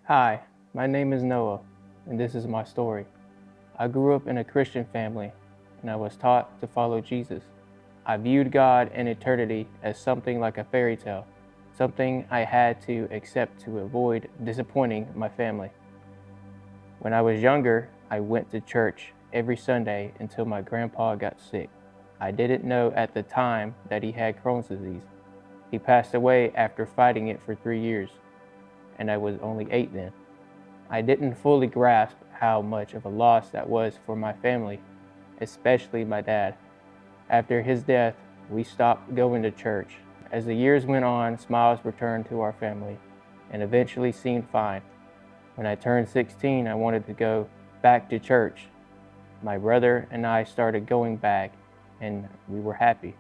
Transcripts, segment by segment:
Hi, my name is Noah, and this is my story. I grew up in a Christian family, and I was taught to follow Jesus. I viewed God and eternity as something like a fairy tale, something I had to accept to avoid disappointing my family. When I was younger, I went to church every Sunday until my grandpa got sick. I didn't know at the time that he had Crohn's disease. He passed away after fighting it for 3 years, and I was only 8 then. I didn't fully grasp how much of a loss that was for my family, especially my dad. After his death, we stopped going to church. As the years went on, smiles returned to our family and eventually seemed fine. When I turned 16, I wanted to go back to church. My brother and I started going back, and we were happy.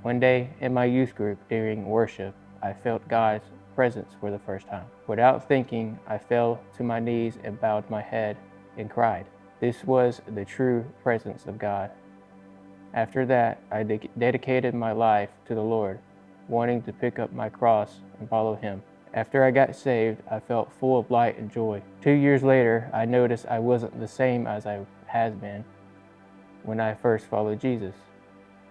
One day in my youth group during worship, I felt God's presence for the first time. Without thinking, I fell to my knees and bowed my head and cried. This was the true presence of God. After that, I dedicated my life to the Lord, wanting to pick up my cross and follow Him. After I got saved, I felt full of light and joy. 2 years later, I noticed I wasn't the same as I had been when I first followed Jesus.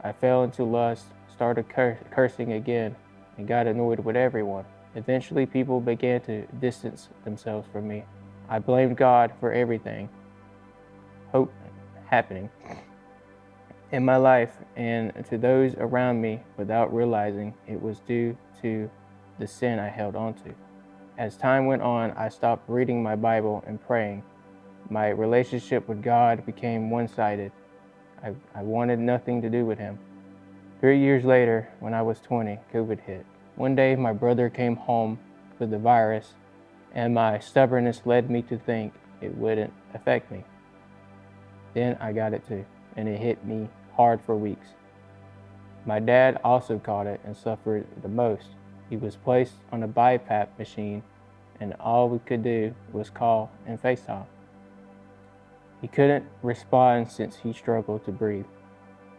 I fell into lust, started cursing again, and got annoyed with everyone. Eventually, people began to distance themselves from me. I blamed God for everything happening in my life and to those around me without realizing it was due to the sin I held onto. As time went on, I stopped reading my Bible and praying. My relationship with God became one-sided. I wanted nothing to do with Him. 3 years later, when I was 20, COVID hit. One day, my brother came home with the virus, and my stubbornness led me to think it wouldn't affect me. Then I got it too, and it hit me hard for weeks. My dad also caught it and suffered the most. He was placed on a BiPAP machine, and all we could do was call and FaceTime. He couldn't respond since he struggled to breathe.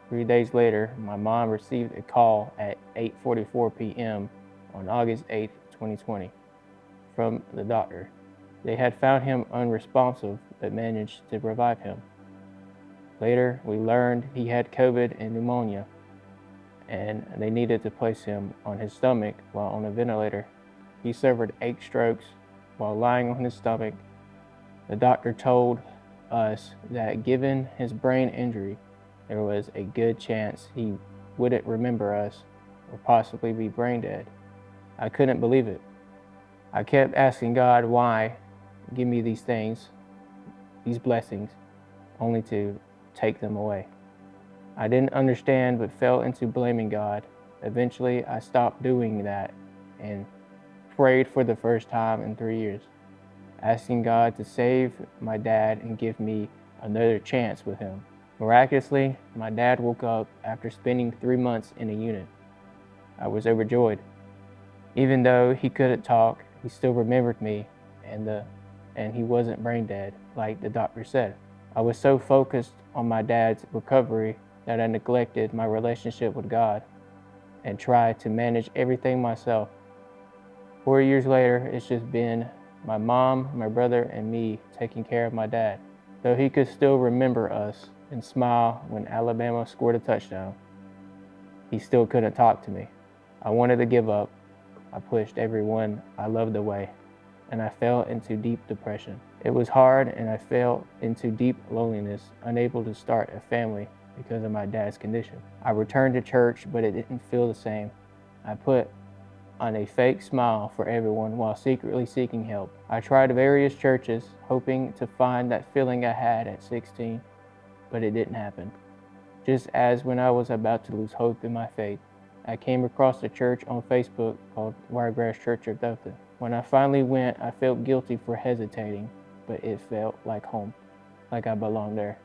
3 days later, my mom received a call at 8:44 p.m. on August 8, 2020, from the doctor. They had found him unresponsive but managed to revive him. Later, we learned he had COVID and pneumonia, and they needed to place him on his stomach while on a ventilator. He suffered 8 strokes while lying on his stomach. The doctor told us that given his brain injury, there was a good chance he wouldn't remember us or possibly be brain dead. I couldn't believe it. I kept asking God, why give me these things, these blessings, only to take them away. I didn't understand but fell into blaming God. Eventually, I stopped doing that and prayed for the first time in 3 years, asking God to save my dad and give me another chance with Him. Miraculously, my dad woke up after spending 3 months in a unit. I was overjoyed. Even though he couldn't talk, he still remembered me, and he wasn't brain dead, like the doctor said. I was so focused on my dad's recovery that I neglected my relationship with God and tried to manage everything myself. 4 years later, it's just been my mom, my brother, and me taking care of my dad. Though he could still remember us and smile when Alabama scored a touchdown, he still couldn't talk to me. I wanted to give up. I pushed everyone I loved away, and I fell into deep depression. It was hard, and I fell into deep loneliness, unable to start a family because of my dad's condition. I returned to church, but it didn't feel the same. I put on a fake smile for everyone while secretly seeking help. I tried various churches, hoping to find that feeling I had at 16, but it didn't happen. Just as when I was about to lose hope in my faith, I came across a church on Facebook called Wiregrass Church of Dothan. When I finally went, I felt guilty for hesitating, but it felt like home, like I belonged there.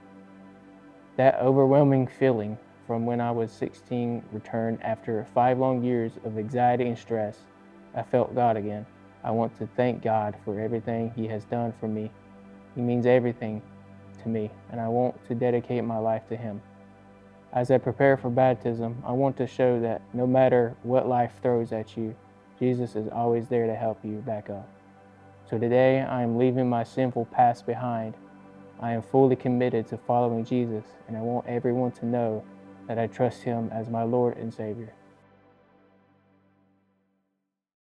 That overwhelming feeling from when I was 16 returned after 5 long years of anxiety and stress. I felt God again. I want to thank God for everything He has done for me. He means everything to me, and I want to dedicate my life to Him. As I prepare for baptism, I want to show that no matter what life throws at you, Jesus is always there to help you back up. So today I am leaving my sinful past behind. I am fully committed to following Jesus, and I want everyone to know that I trust him as my Lord and Savior.